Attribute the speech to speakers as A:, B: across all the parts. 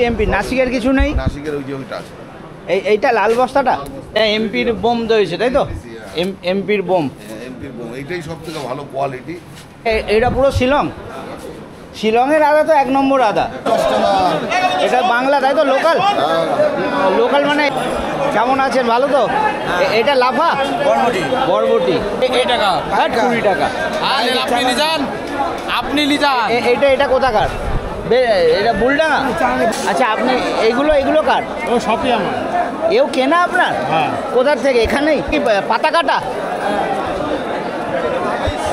A: MP নাসিকের কিছু নেই?
B: নাসিকের ওই যে ওইটা আছে।
A: এইটা লাল বস্তাটা এমপির বোম রয়েছে তাই তো? এমপির বোম,
B: এমপির বোম এইটাই সব থেকে ভালো কোয়ালিটি।
A: এটা পুরো শিলং, শিলংয়ের আদা তো এক নম্বর আদা। এটা বাংলা তাই তো? লোকাল, লোকাল মানে কেমন আছেন? ভালো তো? এটা লাফা বরবটি, বরবটি
C: 20 টাকা,
A: 20 টাকা।
C: আপনি লিজান, আপনি লিজান।
A: এটা কোথাকার? এটা বুলডাঙ্গা। আচ্ছা, আপনি এগুলো কার?
D: ও সবই আমার।
A: এও কেনা আপনার?
D: হ্যাঁ।
A: কোথার থেকে? এখানেই কি পাতা কাটা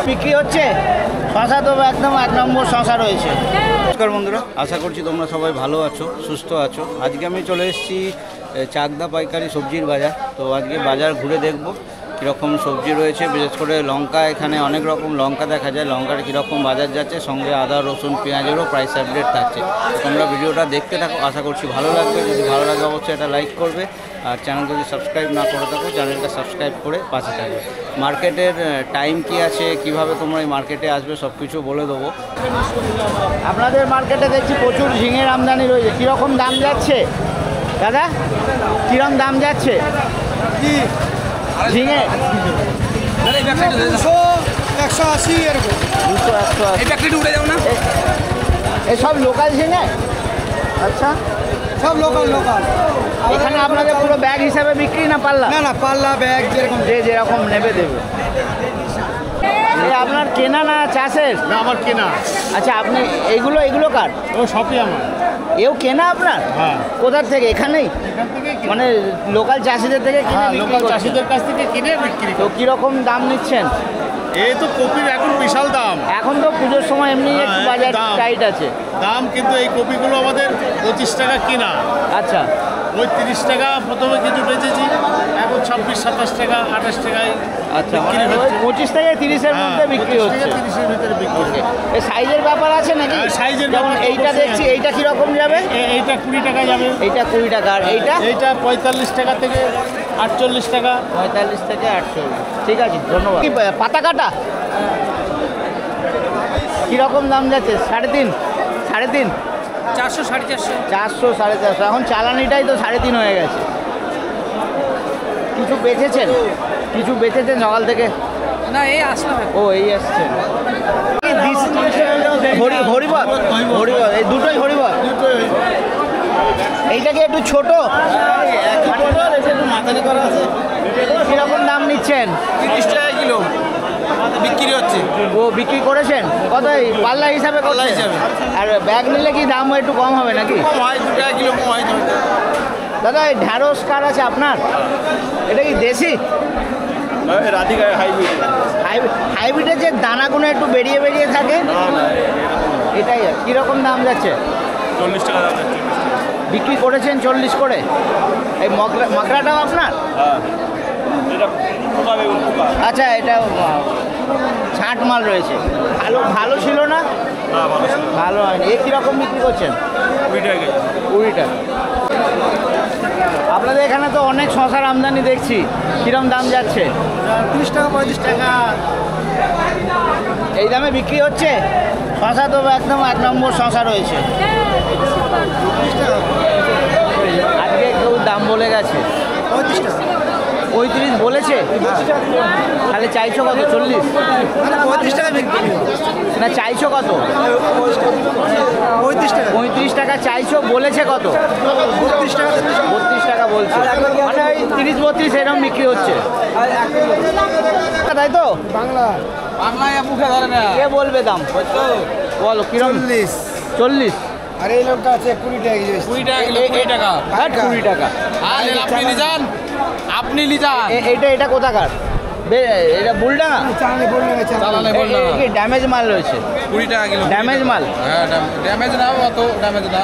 A: বিক্রি হচ্ছে? শশা তো একদম এক নম্বর শশা রয়েছে। নমস্কার বন্ধুরা, আশা করছি তোমরা সবাই ভালো আছো, সুস্থ আছো। আজকে আমি চলে এসেছি চাকদা পাইকারি সবজির বাজার। তো আজকে বাজার ঘুরে দেখব কীরকম সবজি রয়েছে, বিশেষ করে লঙ্কা। এখানে অনেক রকম লঙ্কা দেখা যায়, লঙ্কার কীরকম বাজার যাচ্ছে, সঙ্গে আদা রসুন পেঁয়াজেরও প্রাইস আপডেট থাকছে। তোমরা ভিডিওটা দেখতে থাকো, আশা করছি ভালো লাগবে। যদি ভালো লাগে অবশ্যই এটা লাইক করবে, আর চ্যানেল যদি সাবস্ক্রাইব না করে থাকো চ্যানেলটা সাবস্ক্রাইব করে পাশে থাকবে। মার্কেটের টাইম কি আছে, কিভাবে তোমরা এই মার্কেটে আসবে, সব কিছু বলে দেবো। আপনাদের মার্কেটে দেখছি প্রচুর ঝিঙের আমদানি রয়েছে। কীরকম দাম যাচ্ছে দাদা? কীরকম দাম যাচ্ছে ঝিঙে?
D: 200, 180 এরকম।
A: 200, 180।
C: উঠে যাও না,
A: এসব লোকাল ঝিঙে? আচ্ছা,
D: সব লোকাল লোকাল।
A: এখানে আপনাদের পুরো ব্যাগ হিসাবে বিক্রি না পাল্লা?
D: না না, পাল্লা ব্যাগ যেরকম
A: যে যেরকম নেবে দেবে। আপনার কেনা না চাষের?
D: না, আমার কেনা।
A: আচ্ছা, আপনি এগুলো কার?
D: ও সবই আমার।
A: এও কেনা আপনার?
D: হ্যাঁ।
A: কোথার থেকে? এখানেই
D: এখান থেকে
A: মানে লোকাল চাষিদের থেকে কিনে
D: হ্যাঁ,
A: বিক্রি
D: লোকাল
A: করছেন?
D: চাষিদের কাছ থেকে কিনে বিক্রি
A: তো
D: করি।
A: কীরকম দাম নিচ্ছেন?
D: এই তো কপির এখন বিশাল দাম।
A: এখন তো পুজোর সময় এমনি
D: হ্যাঁ,
A: একটু
D: একটু
A: বাজার
D: দাম।
A: টাইট আছে।
D: দাম কিন্তু এই কপিগুলো আমাদের 25 টাকা কিনা।
A: আচ্ছা,
D: ওই 30 টাকা প্রথমে কিছু বেচেছি, এখন 26, 27 টাকা, 28 টাকায়
A: আচ্ছা,
D: বিক্রি
A: মানে ওই
D: হচ্ছে।
A: 25 থেকে 30-এর
D: হ্যাঁ,
A: মধ্যে বিক্রি
D: 25
A: হচ্ছে।
D: থেকে 30-এর ভিতরে বিক্রি হচ্ছে।
A: এই সাইজের ব্যাপার আছে নাকি?
D: হ্যাঁ, সাইজের
A: যেমন
D: ব্যাপার
A: এইটা
D: অবশ্যই
A: দেখছি,
D: আছে।
A: এইটা কীরকম যাবে?
D: এইটা 20 টাকা যাবে।
A: এইটা 20 টাকা, আর এইটা
D: এইটা 45 টাকা থেকে 48 টাকা।
A: 45 থেকে 48। ঠিক আছে, ধন্যবাদ। কি পাতা কাটা কীরকম দাম যাচ্ছে? 3.5, 3.5,
C: 400, 450।
A: 400, 450। এখন চালানিটাই তো 3.5 হয়ে গেছে। কিছু বেচেছেন? কিছু বেচেছেন সকাল থেকে?
C: না, এই আসলাম।
A: ও, এই আসছেন। হরিবল, হরিবল, এই দুটোই হরিবল। এইটা কি একটু ছোট? মাথানি করা আছে। কীরকম দাম নিচ্ছেন?
C: 30 টাকা কিলো বিক্রি হচ্ছে।
A: ও, বিক্রি করেছেন কত? এই পাল্লা হিসাবে?
C: পাল্লা হিসাবে।
A: আর ব্যাগ নিলে কি দাম একটু কম হবে নাকি?
C: কম হয়, 2 টাকা কিলো কম হয়।
A: দাদা, এই ঢ্যাঁড়স কার আছে আপনার? এটা কি দেশি?
D: রাধিকা হাইব্রিড।
A: হাইব্রিডের যে দানাগুলো একটু বেরিয়ে বেরিয়ে থাকে, এটাই। কীরকম দাম যাচ্ছে?
D: 40 টাকা দাম যাচ্ছে।
A: বিক্রি করেছেন 40 করে। এই মগরাটাও আপনার?
D: এটা পোকা বেগুন, পোকা।
A: আচ্ছা, এটা ছাঁট মাল রয়েছে। ভালো ছিল না?
D: হ্যাঁ, ভালো ছিল।
A: ভালো হয়নি। এ কীরকম বিক্রি করছেন?
D: 20 টাকা কেজি।
A: 20 টাকা। আপনাদের এখানে তো অনেক শশার আমদানি দেখছি, কীরকম দাম যাচ্ছে?
D: 30 টাকা, 35 টাকা।
A: এই দামে বিক্রি হচ্ছে? শশা তো একদম এক নম্বর শশা রয়েছে। আজকে কেউ দাম বলে গেছে
D: 35 টাকা।
A: 35 বলেছে? তাহলে চাইছো কত? 40?
D: 35 টাকা বিক্রি।
A: না, চাইছো কত?
D: 35 টাকা।
A: 35 টাকা চাইছো, বলেছে কত?
D: 32 টাকা।
A: 32 টাকা বলছে, মানে ওই 30-32 এরকম বিক্রি হচ্ছে, তাই তো?
D: বাংলা
C: বাংলায় মুখে ধরে না।
A: কে বলবে দাম? বলো কিরকম? 40।
D: আর এই লোকটা আছে 20 টাকা কেজি।
C: 20 টাকা কিলো, 20 টাকা।
A: 20 টাকা।
C: আপনি লিজান, আপনি লিজান।
A: এটা কোথাকার? এটা বুলডাঙ্গা?
D: চালানি বললেন না,
C: চালানি বললাম।
A: কি ড্যামেজ মাল রয়েছে?
C: 20 টাকা কিলো।
A: ড্যামেজ মাল?
C: হ্যাঁ, ড্যামেজ না, অত ড্যামেজ না।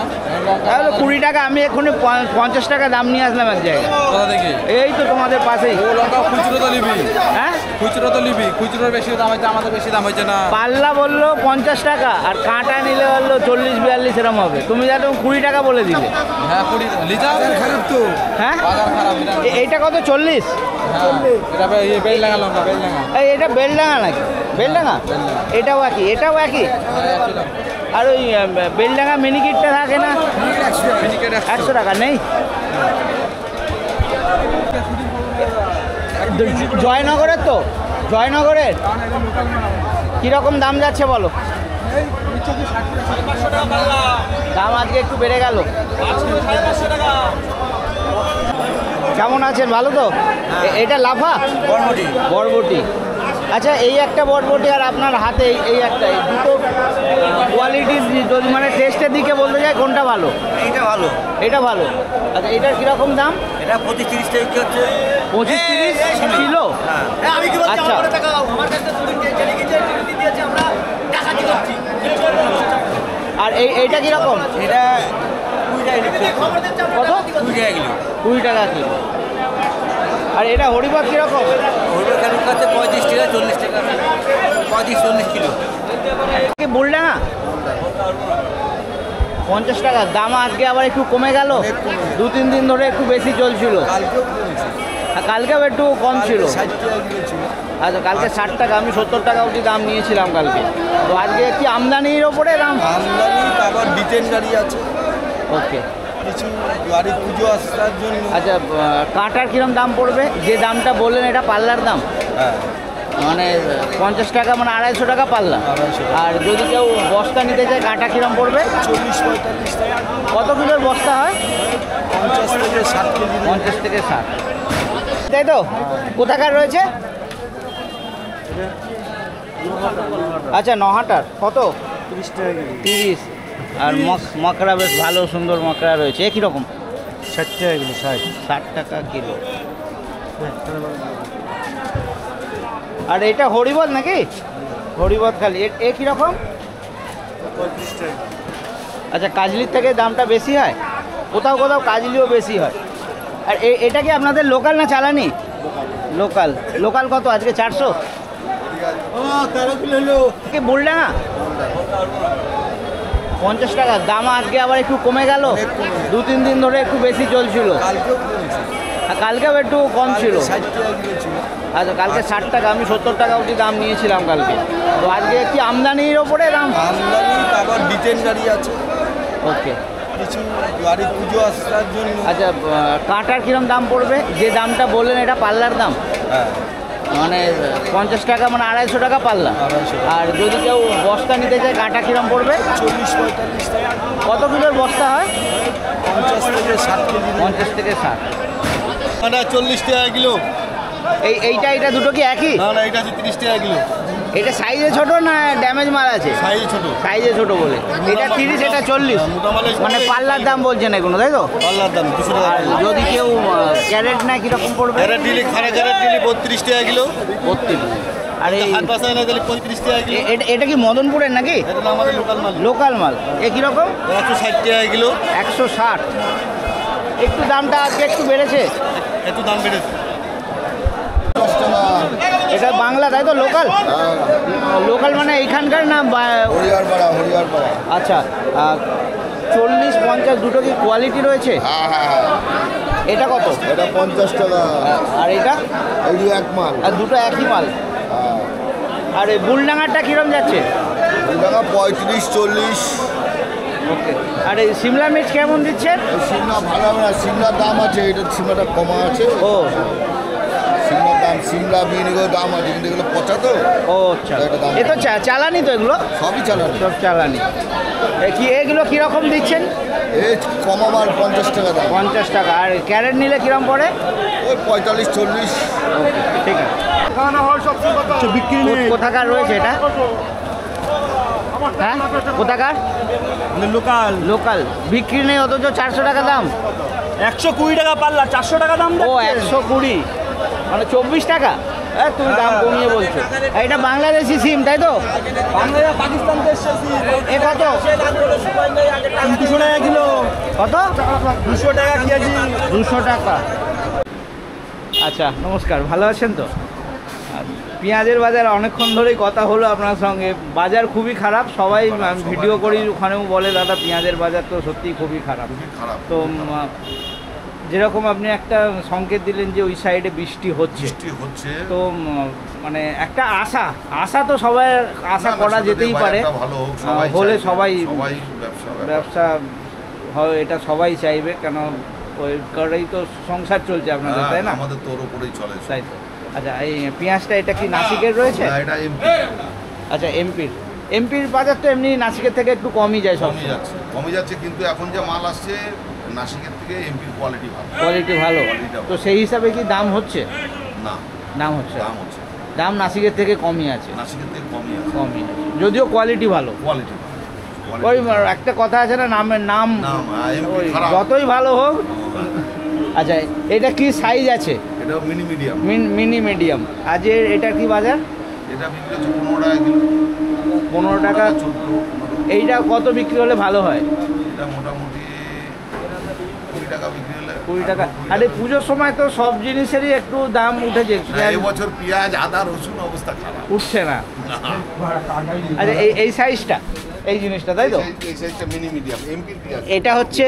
A: তাহলে 20 টাকা। আমি এক্ষুনি 50 টাকা দাম নিয়ে আসলাম এক জায়গায়।
C: কোথা থেকে?
A: এই তো তোমাদের পাশেই।
C: ও লঙ্কা খুচরো তো নিবি।
A: হ্যাঁ,
C: খুচরো তো নিবি। খুচরোর বেশি দাম হচ্ছে, আমাদের বেশি দাম হচ্ছে না।
A: পাল্লা বললো 50 টাকা, আর কাঁটা নিলে বললো 40-42 এরকম হবে। তুমি যাতে 20 টাকা বলে দিলে।
C: হ্যাঁ, 20 লিজান।
D: খারাপ তো।
A: হ্যাঁ,
C: বাজার খারাপ।
A: এইটা কত? 40?
C: হ্যাঁ, এটা বেলডাঙ্গা লঙ্কা, বেলডাঙ্গা।
A: এটা বেলডাঙ্গা নাকি? বেলডাঙ্গা? এটাও একই? এটাও একই?
C: হ্যাঁ, একই দাম।
A: আর ওই বেলডাঙ্গা মিনিকিটটা থাকে না,
C: মিনিকেট
A: 100 টাকা নেই? জয়নগরের তো, জয়নগরের কীরকম দাম যাচ্ছে বলো? দাম আজকে একটু বেড়ে গেল। কেমন আছেন, ভালো তো? এটা লাফা
C: বরবটি
A: বরবটি। আচ্ছা, এই একটা বরবটি আর আপনার হাতে এই একটা, এই দুটো কোয়ালিটির যদি মানে টেস্টের দিকে বলতে যাই কোনটা ভালো?
C: এইটা ভালো।
A: এটা ভালো। আচ্ছা, এটার কীরকম দাম?
C: এটা 25-30 টাকা হচ্ছে।
A: 25-30 কিলো? আচ্ছা, আর এইটা কীরকম?
C: এটা 20 টাকা
A: কত?
C: 20 টাকা কিলো।
A: 20 টাকা কিলো। আর এটা হরিপদ কীরকম?
C: ওইটা কেন কাছে 35 টাকা 40 টাকা, 35-40 কিলো।
A: কি বুলডাঙ্গা? 50 টাকা দাম আজকে আবার একটু কমে গেল, 2-3 দিন ধরে একটু বেশি চলছিল। আর কালকেও একটু কম ছিল। আচ্ছা, কালকে 60 টাকা, আমি 70 টাকা অবধি দাম নিয়েছিলাম কালকে। তো আজকে কি আমদানির ওপরে দাম?
E: আমদানি, তারপর ডিটেন গাড়ি আছে,
A: ওকে।
E: কিছু গাড়ি পুজো আসার জন্য।
A: আচ্ছা, কাঁটার কীরকম দাম পড়বে? যে দামটা বললেন এটা পাল্লার দাম,
E: হ্যাঁ,
A: মানে 50 টাকা, মানে 250 টাকা পাল্লা।
E: 250 টাকা।
A: আর যদি কেউ বস্তা নিতে চায় কাঁটা কীরকম পড়বে?
E: 40-45 টাকা।
A: কত কিলোর বস্তা হয়?
E: 50 থেকে 60 কেজি।
A: 50 থেকে 60, তাই তো? কোথাকার রয়েছে? আচ্ছা, নহাটার কত?
E: 30 টাকা কেজি।
A: 30। আর মকরা বেশ ভালো সুন্দর মকরা রয়েছে, এ কীরকম?
E: 60 টাকা কেজি।
A: 60 টাকা কিলো। আর এটা হরিবদ নাকি? হরিবদ খালি, এ কীরকম?
E: 35 টাকা।
A: আচ্ছা, কাজলির থেকে দামটা বেশি হয়, কোথাও কোথাও কাজলিও বেশি হয়। আর এটা কি আপনাদের লোকাল না চালানি? লোকাল। লোকাল কত আজকে? 400?
E: 13 কিলো হলো।
A: কি বুলডাঙ্গা? 50 টাকা দাম আজকে আবার একটু কমে গেল, 2-3 দিন ধরে একটু বেশি চলছিল।
E: কালকেও কমেছে।
A: আর কালকেও একটু কম ছিল।
E: 60 টাকা কিলো ছিল।
A: আচ্ছা, কালকে 60 টাকা, আমি 70 টাকা অবধি দাম নিয়েছিলাম কালকে। তো আজকে কি আমদানির ওপরে দাম?
E: আমদানি, তারপর ডিটেন গাড়ি আছে,
A: ওকে।
E: কিছু গাড়ি পুজো আসার জন্য।
A: আচ্ছা, কাঁটার কীরকম দাম পড়বে? যে দামটা বললেন এটা পাল্লার দাম,
E: হ্যাঁ,
A: মানে 50 টাকা, মানে 250 টাকা পাল্লা।
E: 250 টাকা।
A: আর যদি কেউ বস্তা নিতে চায় কাঁটা কীরকম পড়বে?
E: 40-45 টাকা।
A: কত কিলোর বস্তা হয়?
E: 50 থেকে 60 কেজি।
A: 50 থেকে 60।
E: মানে 40 টাকা কিলো।
A: এইটা দুটো কি একই?
E: না, এটা আছে 30 টাকা কিলো।
A: এটা সাইজে ছোট না ড্যামেজ মাল আছে?
E: সাইজ ছোট।
A: সাইজে ছোট বলে এটা 30, এটা 40।
E: মোটা মালের
A: মানে পাল্লার দাম বলছেন এগুলো, তাই তো?
E: পাল্লার দাম 200 টাকা।
A: আর যদি কেউ ক্যারেট নেয় কীরকম পড়বে?
E: ক্যারেট দিলে, খাড়া ক্যারেট দিলে 32 টাকা কিলো।
A: 32। আর এই
E: হাত পাশে না দিলে 35 টাকা কিলো।
A: এটা কি মদনপুরের নাকি?
E: এটা না আমাদের লোকাল মাল।
A: লোকাল মাল। এ কীরকম?
E: 160 টাকা কিলো।
A: 160। একটু দামটা আজকে একটু বেড়েছে।
E: একটু দাম বেড়েছে।
A: এটা বাংলা, তাই তো? লোকাল? লোকাল মানে এইখানকার না?
B: হরিয়ারপাড়া, হরিয়ারপাড়া।
A: আচ্ছা, 40-50 দুটো কি কোয়ালিটি রয়েছে?
B: হ্যাঁ।
A: এটা কত?
B: এটা 50 টাকা।
A: আর এটা?
B: এই এক মাল।
A: আর দুটো একই মাল। আর এই বুলডাঙ্গারটা কীরকম যাচ্ছে?
B: টাকা 35-40।
A: ওকে। আর এই সিমলা মির্চ কেমন দিচ্ছেন?
B: সিমলা ভালো হবে না, সিমলার দাম আছে, এটা সিমলাটা কমা আছে।
A: ও,
B: সিমলার দাম, সিমলা বিনিগো দাম আছে, কিন্তু এগুলো পচা তো,
A: ও আচ্ছা।
B: এটা দাম।
A: এ তো চালানি তো, এগুলো
B: সবই চালানো।
A: সব চালানি। এগুলো কীরকম দিচ্ছেন?
B: এই কমাবার 50 টাকা দাম।
A: 50 টাকা। আর ক্যারেট নিলে কীরকম পড়ে?
B: ওই 45-40।
A: ঠিক আছে। কোথাকার রয়েছে এটা? হ্যাঁ, কোথাকার?
E: লোকাল।
A: লোকাল। বিক্রি নেই অথচ 400 টাকা দাম।
E: 120 টাকা পাল্লা, 400 টাকা দাম।
A: ও, 120, মানে 24 টাকা। তুমি দাম কমিয়ে বলছো। এটা বাংলাদেশি সিম, তাই তো?
E: বাংলাদেশ পাকিস্তান দেশ।
A: এ কত?
E: 200 টাকা কিলো।
A: কত?
E: 200 টাকা কেজি।
A: 200 টাকা। আচ্ছা, নমস্কার, ভালো আছেন তো? আর পেঁয়াজের বাজার অনেকক্ষণ ধরেই কথা হলো আপনার সঙ্গে। বাজার খুবই খারাপ, সবাই ভিডিও করি ওখানেও বলে দাদা পেঁয়াজের বাজার তো সত্যিই খুবই খারাপ।
B: খারাপ।
A: তো যেরকম আপনি একটা সংকেত দিলেন যে ওই সাইডে বৃষ্টি হচ্ছে,
B: বৃষ্টি হচ্ছে
A: তো মানে একটা আশা তো সবাই আশা করা যেতেই পারে,
B: ভালো হোক,
A: হলে
B: চাইবে,
A: সবাই
B: সবাই
A: ব্যবসা হয়, এটা সবাই চাইবে, কেন ওই করেই তো সংসার চলছে আপনাদের, তাই না?
B: আমাদের তোর উপরেই চলে
A: তাই তো। আচ্ছা, এই পেঁয়াজটা এটা কি নাসিকের রয়েছে?
B: না, এটা এমপি
A: আচ্ছা, এমপির বাজার তো এমনি নাসিকের থেকে একটু কমই যায়, সব
B: কমে যাচ্ছে, কিন্তু এখন যে মাল আসছে নাসিকের থেকে এমপির কোয়ালিটি ভালো।
A: কোয়ালিটি ভালো, তো সেই হিসাবে কি দাম হচ্ছে?
B: না,
A: দাম হচ্ছে,
B: দাম
A: নাসিকের থেকে কমই আছে,
B: নাসিকের থেকে কমই আছে,
A: যদিও কোয়ালিটি ভালো।
B: কোয়ালিটি
A: ওই একটা কথা আছে না, নামের নাম ওই যতই ভালো হোক। আচ্ছা, এটা কি সাইজ আছে?
B: এটা মিনি মিডিয়াম।
A: Mini medium. আজ এটা কি বাজার?
B: এটা বিক্রি হচ্ছে 15 টাকা কিলো।
A: 15 টাকা।
B: 14,
A: এইটা কত বিক্রি হলে ভালো হয়?
B: এটা মোটামুটি 20 টাকা বিক্রি হলে।
A: 20 টাকা। আরে পুজোর সময় তো সব জিনিসেরই একটু দাম উঠেছে,
B: এবছর পেঁয়াজ, আদা, রসুন অবস্থা খারাপ,
A: উঠছে না। আচ্ছা, এই সাইজটা, এই জিনিসটা, তাই তো?
B: এই সাইজটা মিনি মিডিয়াম এমপি পেঁয়াজ।
A: এটা হচ্ছে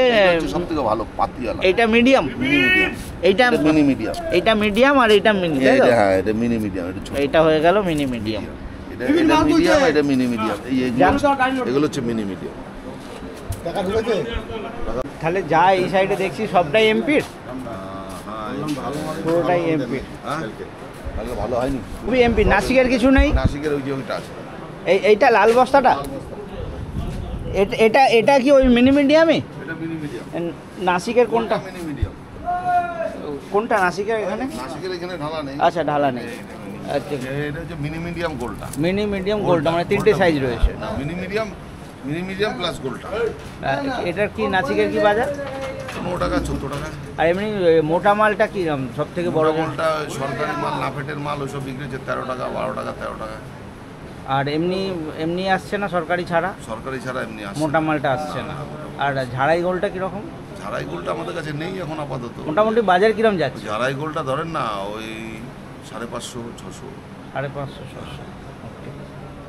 B: সবথেকে ভালো পাতিয়ালা।
A: এটা মিডিয়াম,
B: মিনি মিডিয়াম।
A: এইটা
B: মিনি মিডিয়াম।
A: এটা মিডিয়াম আর এটা মিনি, তাই তো?
B: হ্যাঁ, এটা মিনি মিডিয়াম, এটা ছোট।
A: এটা হয়ে গেল মিনি মিডিয়াম।
B: এটা মিডিয়াম, এটা মিনি মিডিয়াম। এগুলো হচ্ছে মিনি মিডিয়াম।
A: তাহলে যা এই সাইডে দেখছি সবটাই এমপির, পুরোটাই এমপির।
B: তাহলে ভালো হয়নি,
A: খুবই এমপি, নাসিকের কিছু নেই।
B: নাসিকের ওই যে ওইটা আছে,
A: এইটা লাল বস্তাটা, এটা কি ওই মিনি মিডিয়ামই?
B: এটা মিনি মিডিয়াম।
A: নাসিকের কোনটা?
B: Mini medium.
A: কোনটা নাসিকের এখানে?
B: নাসিকের এখানে ঢালা নেই।
A: আচ্ছা, ঢালা নেই। আচ্ছা,
B: এটা হচ্ছে মিনি মিডিয়াম গোলটা।
A: মিনি মিডিয়াম গোল্ডটা, মানে তিনটে সাইজ রয়েছে।
B: মিনি মিডিয়াম প্লাস গোলটা।
A: এটার কি নাসিকের কি বাজার?
B: 15 টাকা, 14 টাকা।
A: আর এমনি মোটা মালটা কি সব থেকে বড়?
B: গোলটা সরকারি মাল, নাফেটের মাল, ওইসব বিক্রি হচ্ছে 13 টাকা, 12 টাকা, 13 টাকা।
A: আর এমনি আসছে না সরকারি ছাড়া?
B: সরকারি ছাড়া এমনি আসে।
A: মোটা মালটা আসছে না। আর ঝাড়াই গোলটা কীরকম?
B: ঝাড়াই গোলটা আমাদের কাছে নেই এখন আপাতত।
A: মোটামুটি বাজার কিরম যাচ্ছে?
B: ঝাড়াই গোলটা ধরেন না ওই 550, 600,
A: 550, 600।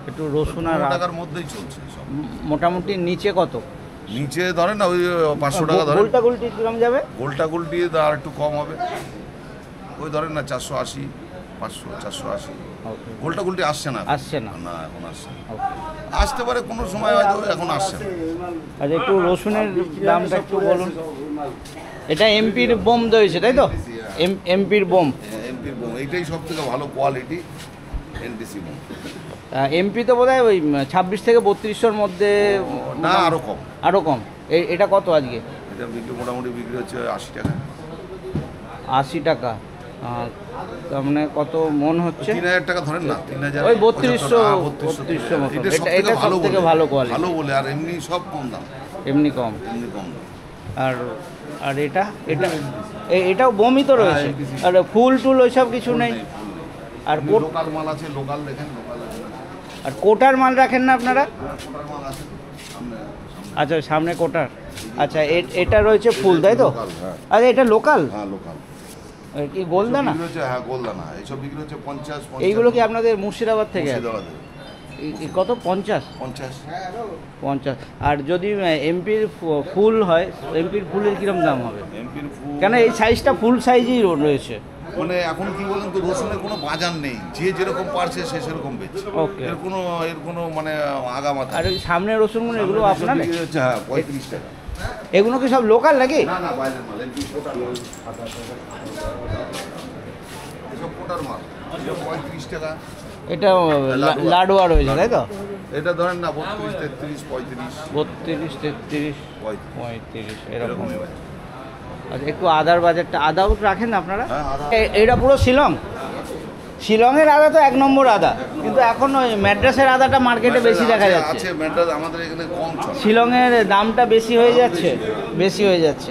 A: একটু রসুন আর
B: টাকার মধ্যেই চলছে সব।
A: মোটামুটি নিচে কত?
B: নিচে ধরেন না ওই 500 টাকা ধরেন।
A: গোলটা গোলটি কিরম যাবে?
B: গোলটা গোলটি আর একটু কম হবে, ওই ধরেন না 480, 500, 480। গোলটা গোলটি আসছে না,
A: আসছে না,
B: না এখন আসছে না। আসতে পারে কোনো সময়, হয়তো এখন আসছে না।
A: আচ্ছা, একটু রসুনের দামটা একটু বলুন। এটা এমপির বোম রয়েছে, তাই তো? এমপির বোম।
B: এমপির বোম এইটাই সব থেকে ভালো কোয়ালিটি, এনটিসি বোম।
A: এমপি তো বোধহয় ওই 26 থেকে 3200-র মধ্যে,
B: না আরও কম।
A: আরও কম। এটা কত আজকে?
B: এটা মোটামুটি বিক্রি হচ্ছে 80 টাকা।
A: 80 টাকা, তার মানে কত মন হচ্ছে?
B: 3000 টাকা ধরেন না, 3000,
A: ওই 3200 মতো। এটা সব থেকে ভালো কোয়ালিটি,
B: ভালো বলে। আর এমনি সব কম দাম,
A: এমনি কম।
B: এমনি কম দাম।
A: আর এটাও বোমই তো রয়েছে। আর ফুল টুল ওইসব কিছু নেই? আর
B: লোকাল মাল আছে, লোকাল দেখেন, লোকাল আছে।
A: আর কোটার মাল রাখেন না আপনারা?
B: কোটার মাল আছে সামনে।
A: আচ্ছা, সামনে কোটার। আচ্ছা, এটা রয়েছে ফুল, তাই তো?
B: হ্যাঁ।
A: আচ্ছা, এটা লোকাল?
B: হ্যাঁ, লোকাল।
A: কি গোলদানা?
B: হ্যাঁ, গোলদানা। এইসব বিক্রি হচ্ছে 50।
A: এইগুলো কি আপনাদের মুর্শিদাবাদ থেকে?
B: মুর্শিদাবাদে।
A: কত? 50? 50। আর যদি এমপির ফুল হয়, এমপির ফুলের কিরম দাম হবে?
B: এমপির ফুল
A: কেন এই সাইজটা ফুল সাইজই রয়েছে।
B: মানে এখন কি বলেন তো, রসুনের কোনো বাজার নেই, যে যেরকম পারছে সে সেরকম বেচছে।
A: ওকে।
B: এর কোনো মানে আগামাথা।
A: আর ওই সামনে রসুনগুলো এগুলো আপনার?
B: বিক্রি হচ্ছে হ্যাঁ 35 টাকা।
A: এগুলো কি সব লোকাল নাকি?
B: না না, বাইরের মাল, এমপি কোটার মাল। এসব কোটার মাল, 35 টাকা।
A: এটা লাডুয়া রয়েছে, তাই তো?
B: এটা ধরেন না 32, 33, 35।
A: 32, 33, 35 এরকম।
B: এরকমই।
A: আচ্ছা, একটু আদার বাজারটা, আদাও রাখেন না আপনারা?
B: হ্যাঁ, আদা।
A: এটা পুরো শিলংয়ের আদা তো 1 নম্বর আদা, কিন্তু এখন ওই ম্যাড্রাসের আদাটা মার্কেটে বেশি দেখা যাচ্ছে।
B: আছে ম্যাড্রাস, আমাদের এখানে কম চলে।
A: শিলংয়ের দামটা বেশি হয়ে যাচ্ছে,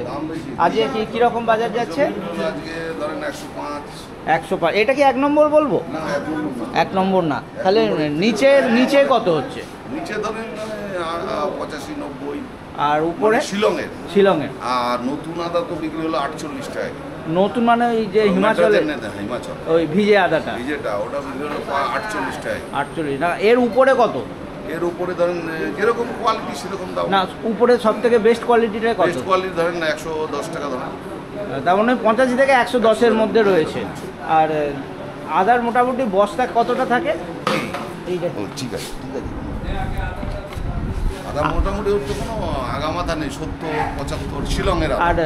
A: আজকে কীরকম বাজার যাচ্ছে?
B: আজকে ধরেন 105।
A: 105। এটা কি 1 নম্বর বলবো?
B: না,
A: 1 নম্বর না। তাহলে নিচে কত হচ্ছে?
B: নিচে ধরেন 85, 90।
A: আর উপরে? শিলংয়ের।
B: আর নতুন আদা তো বিক্রি হলো 48 টাকা।
A: নতুন মানে ওই যে হিমাচল, ওই ভিজে আদাটা,
B: ভিজেটা ওটা বিক্রি হলো 48 টাকা।
A: 48 না। এর উপরে কত?
B: এর উপরে ধরেন যেরকম কোয়ালিটি সেরকম দাম।
A: না, উপরে সব থেকে বেস্ট কোয়ালিটিটা কত?
B: বেস্ট কোয়ালিটি ধরেন না 110 টাকা ধরেন।
A: তার মানে 85 থেকে 110-এর মধ্যে রয়েছে। আর আদার মোটামুটি বস্তা কতটা থাকে? এইটা
B: ও ঠিক আছে ঠিক আছে। আদা মোটামুটি হচ্ছে কোনো আগামাথা নেই, 70-75 শিলংয়ের আদা।
A: আর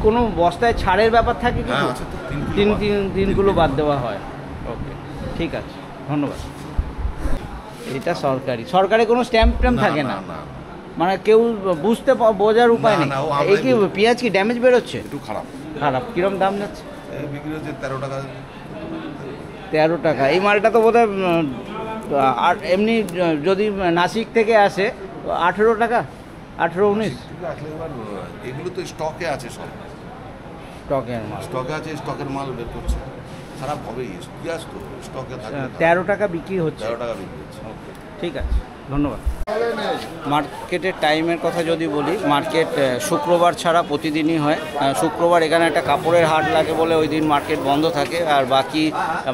A: কোনো বস্তায় ছাড়ের ব্যাপার থাকে কি?
B: হ্যাঁ আছে তো, 3 কিলো বাদ।
A: দিনগুলো বাদ দেওয়া হয়। ওকে, ঠিক আছে, ধন্যবাদ। এটা সরকারি কোনো স্ট্যাম্প থাকে না?
B: না
A: মানে কেউ বোঝার উপায়
B: না,
A: নেই।
B: না, ও আমরা
A: এই কি পেঁয়াজ কি ড্যামেজ বেরোচ্ছে?
B: একটু খারাপ।
A: কিরম দাম যাচ্ছে?
B: এই বিক্রি হচ্ছে 13 টাকা।
A: 13 টাকা। এই মালটা তো বোধহয় আর এমনি যদি নাসিক থেকে আসে 18 টাকা, 18-19
B: ঠিক আছে, এবার এগুলো তো স্টকে আছে, সব
A: স্টকের মাল।
B: স্টকে আছে, স্টকের মাল বের করছে। খারাপ হবেই, পেঁয়াজ তো স্টকে থাকে।
A: 13 টাকা বিক্রি হচ্ছে।
B: 13 টাকা বিক্রি হচ্ছে।
A: ঠিক আছে, ধন্যবাদ। মার্কেটের টাইমের কথা যদি বলি, মার্কেট শুক্রবার ছাড়া প্রতিদিনই হয়। শুক্রবার এখানে একটা কাপড়ের হাট লাগে বলে ওই দিন মার্কেট বন্ধ থাকে, আর বাকি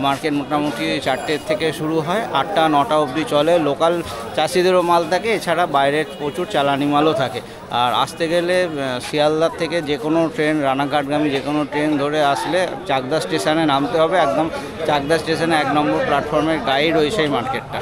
A: মার্কেট মোটামুটি 4টের থেকে শুরু হয়, 8টা-9টা অবধি চলে। লোকাল চাষিদেরও মাল থাকে, এছাড়া বাইরের প্রচুর চালানি মালও থাকে। আর আসতে গেলে শিয়ালদার থেকে যে কোনো ট্রেন, রানাঘাটগামী যে কোনো ট্রেন ধরে আসলে চাকদা স্টেশনে নামতে হবে। একদম চাকদা স্টেশনে 1 নম্বর প্ল্যাটফর্মের গায়ে রয়েছে এই মার্কেটটা।